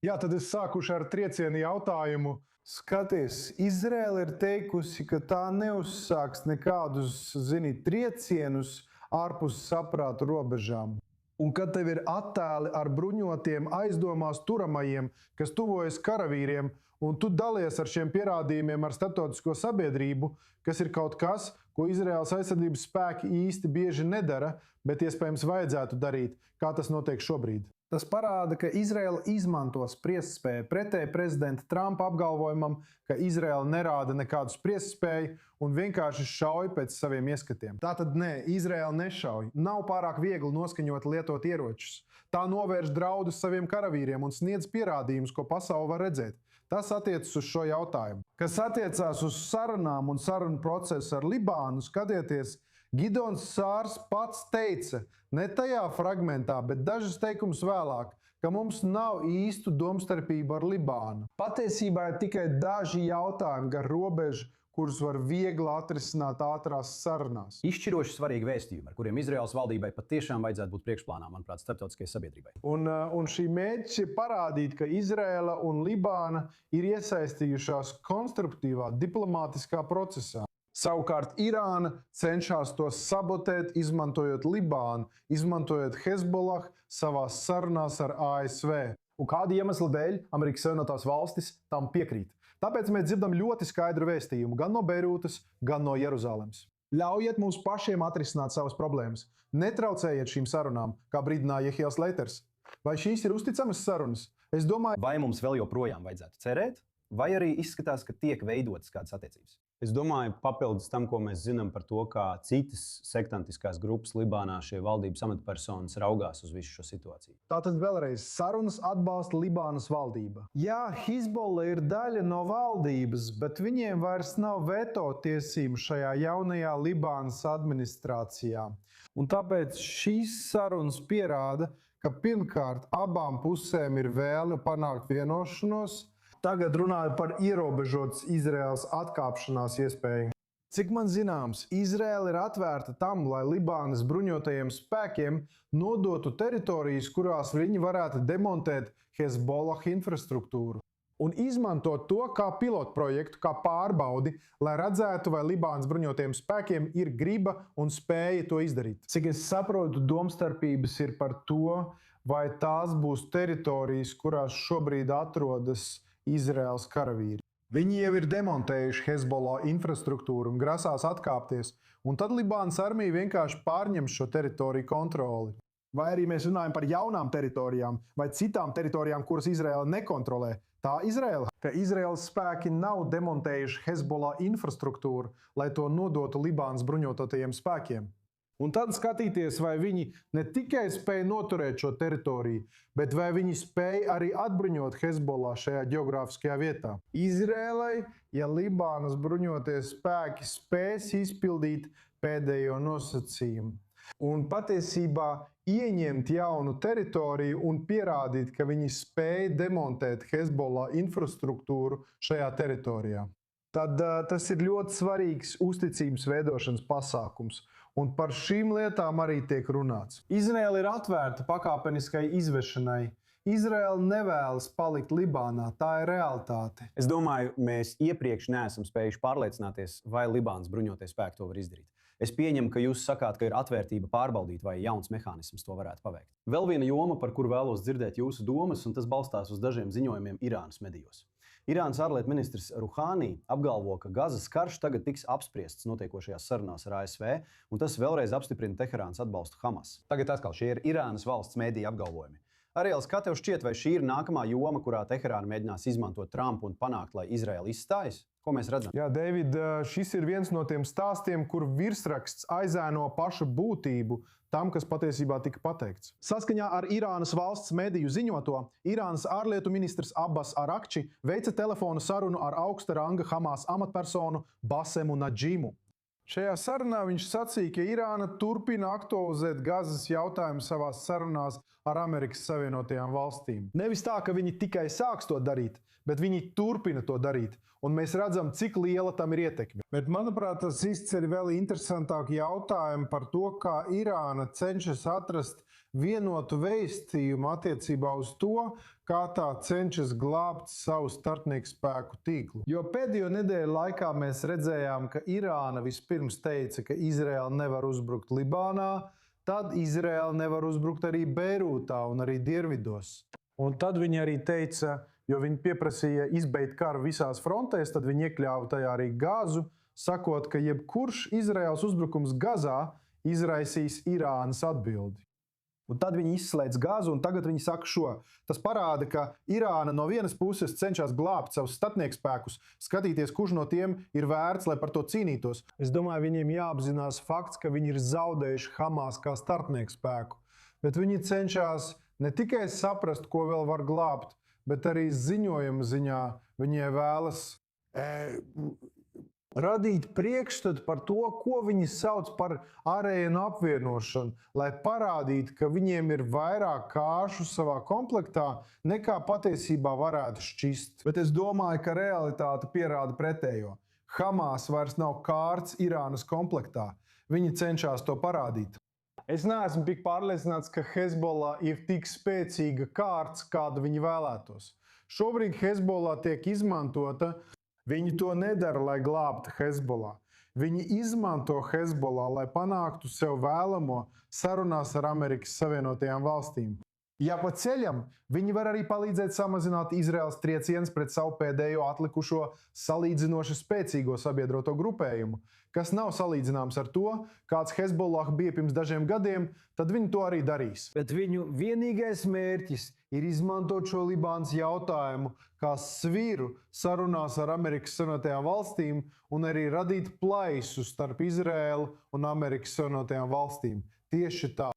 Jā, tad es sākuši ar triecienu jautājumu. Skaties, Izraela ir teikusi, ka tā neuzsāks nekādus, triecienus ārpus saprāta robežām. Un kad tev ir attēli ar bruņotiem aizdomās turamajiem, kas tuvojas karavīriem, un tu dalies ar šiem pierādījumiem ar starptautisko sabiedrību, kas ir kaut kas, ko Izraēlas aizsardzības spēki īsti bieži nedara, bet iespējams vajadzētu darīt, kā tas notiek šobrīd. Tas parāda, ka Izraela izmanto spriestspēju pretēji prezidenta Trumpa apgalvojumam, ka Izraela nerāda nekādu spriestspēju un vienkārši šauj pēc saviem ieskatiem. Tātad nē, Izraela nešauj. Nav pārāk viegli noskaņot lietot ieročus. Tā novērš draudus saviem karavīriem un sniedz pierādījumus, ko pasaule var redzēt. Tas attiecas uz šo jautājumu. Kas attiecās uz sarunām un sarunu procesu ar Libānu, skatieties, Gidons Sārs pats teica, ne tajā fragmentā, bet dažus teikumus vēlāk, ka mums nav īstu domstarpību ar Libānu. Patiesībā ir tikai daži jautājumi gar robežu, kurus var viegli atrisināt ātrās sarunās. Izšķiroši svarīgi vēstījumi, ar kuriem Izraēlas valdībai patiešām vajadzētu būt priekšplānā, manuprāt, starptautiskajai sabiedrībai. Un šī mērķis ir parādīt, ka Izraēla un Libāna ir iesaistījušās konstruktīvā diplomātiskā procesā. Savukārt Irāna cenšas to sabotēt, izmantojot Libānu, izmantojot Hezbollah savās sarunās ar ASV. Un kāda iemesla dēļ Amerikas Savienotās valstis tam piekrīt? Tāpēc mēs dzirdam ļoti skaidru vēstījumu gan no Beirūtas, gan no Jeruzalemes. Ļaujiet mums pašiem atrisināt savas problēmas. Netraucējiet šīm sarunām, kā brīdināja Jehijels Leiters. Vai šīs ir uzticamas sarunas? Es domāju, vai mums vēl joprojām vajadzētu cerēt, vai arī izskatās, ka tiek veidotas kādas attiecības? Es domāju, papildus tam, ko mēs zinām par to, kā citas sektantiskās grupas Libānā šie valdības amatpersonas raugās uz visu šo situāciju. Tātad vēlreiz sarunas atbalsta Libānas valdība. Jā, Hizbollah ir daļa no valdības, bet viņiem vairs nav veto tiesību šajā jaunajā Libānas administrācijā. Un tāpēc šīs sarunas pierāda, ka pirmkārt abām pusēm ir vēle panākt vienošanos. Tagad runāju par ierobežotas Izraēlas atkāpšanās iespēju. Cik man zināms, Izraēla ir atvērta tam, lai Libānas bruņotajiem spēkiem nodotu teritorijas, kurās viņi varētu demontēt Hezbollah infrastruktūru un izmantot to kā pilotprojektu, kā pārbaudi, lai redzētu, vai Libānas bruņotajiem spēkiem ir griba un spēja to izdarīt. Cik es saprotu, domstarpības ir par to, vai tās būs teritorijas, kurās šobrīd atrodas Izraēlas karavīri. Viņi jau ir demontējuši Hezbollah infrastruktūru un grasās atkāpties, un tad Libānas armija vienkārši pārņems šo teritoriju kontroli. Vai arī mēs runājam par jaunām teritorijām vai citām teritorijām, kuras Izraēla nekontrolē. Tā Izraēla, ka Izraēlas spēki nav demontējuši Hezbollah infrastruktūru, lai to nodotu Libānas bruņotajiem spēkiem. Un tad skatīties, vai viņi ne tikai spēja noturēt šo teritoriju, bet vai viņi spēja arī atbruņot Hezbollah šajā geogrāfiskajā vietā. Izraēlai, ja Libānas bruņotie spēki spēs izpildīt pēdējo nosacījumu un patiesībā ieņemt jaunu teritoriju un pierādīt, ka viņi spēja demontēt Hezbollah infrastruktūru šajā teritorijā, tad tas ir ļoti svarīgs uzticības veidošanas pasākums. Un par šīm lietām arī tiek runāts. Izraēla ir atvērta pakāpeniskai izvešanai. Izraēla nevēlas palikt Libānā, tā ir realitāte. Es domāju, mēs iepriekš neesam spējuši pārliecināties, vai Libānas bruņotie spēki to var izdarīt. Es pieņemu, ka jūs sakāt, ka ir atvērtība pārbaudīt, vai jauns mehānisms to varētu paveikt. Vēl viena joma, par kuru vēlos dzirdēt jūsu domas, un tas balstās uz dažiem ziņojumiem Irānas medijos. Irānas ārlietu ministrs Ruhānī apgalvo, ka Gazas karš tagad tiks apspriests notiekošajās sarunās ar ASV, un tas vēlreiz apstiprina Teherānas atbalstu Hamas. Tagad atkal šie ir Irānas valsts mediju apgalvojumi. Ariels, kā tev šķiet, vai šī ir nākamā joma, kurā Teherāna mēģinās izmantot Trumpu un panākt, lai Izraela izstājas? Ko mēs redzam? Jā, Deivid, šis ir viens no tiem stāstiem, kur virsraksts aizēno pašu būtību tam, kas patiesībā tika pateikts. Saskaņā ar Irānas valsts mediju ziņoto, Irānas ārlietu ministrs Abbas Arakči veica telefona sarunu ar augsta ranga Hamas amatpersonu Basemu Nadžimu. Šajā sarunā viņš sacīja, ka Irāna turpina aktualizēt Gazas jautājumu savās sarunās ar Amerikas Savienotajām valstīm. Nevis tā, ka viņi tikai sāks to darīt, bet viņi turpina to darīt, un mēs redzam, cik liela tam ir ietekme. Bet, manuprāt, tas izceļ vēl interesantāku jautājumu par to, kā Irāna cenšas atrast vienotu vēstījumu attiecībā uz to, kā tā cenšas glābt savu starpnieku spēku tīklu. Jo pēdējo nedēļu laikā mēs redzējām, ka Irāna vispirms teica, ka Izraela nevar uzbrukt Libānā, tad Izraela nevar uzbrukt arī Beirūtā un arī Dienvidos. Un tad viņi arī teica, jo viņi pieprasīja izbeigt karu visās frontēs, tad viņi iekļāva tajā arī Gāzu, sakot, ka jebkurš Izraels uzbrukums Gazā izraisīs Irānas atbildi. Un tad viņi izslēdz Gāzu, un tagad viņi saka šo. Tas parāda, ka Irāna no vienas puses cenšas glābt savus starpniekspēkus, skatīties, kurš no tiem ir vērts, lai par to cīnītos. Es domāju, viņiem jāapzinās fakts, ka viņi ir zaudējuši Hamas kā starpniekspēku, bet viņi cenšas ne tikai saprast, ko vēl var glābt, bet arī ziņojuma ziņā viņi vēlas radīt priekšstatu par to, ko viņi sauc par ārēju apvienošanu, lai parādītu, ka viņiem ir vairāk kāršu savā komplektā, nekā patiesībā varētu šķist. Bet es domāju, ka realitāte pierāda pretējo. Hamas vairs nav kārts Irānas komplektā. Viņi cenšas to parādīt. Es neesmu tik pārliecināts, ka Hezbollah ir tik spēcīga kārts, kādu viņi vēlētos. Šobrīd Hezbollah tiek izmantota. Viņi to nedara, lai glābtu Hezbollah. Viņi izmanto Hezbollah, lai panāktu sev vēlamo sarunās ar Amerikas Savienotajām valstīm. Ja pa ceļam, viņi var arī palīdzēt samazināt Izraēlas triecienus pret savu pēdējo atlikušo salīdzinoši spēcīgo sabiedroto grupējumu, kas nav salīdzināms ar to, kāds Hezbollah bija pirms dažiem gadiem, tad viņi to arī darīs. Bet viņu vienīgais mērķis ir izmantot šo Libānas jautājumu kā sviru sarunās ar Amerikas Savienotajām valstīm un arī radīt plaisu starp Izraēlu un Amerikas Savienotajām valstīm. Tieši tā.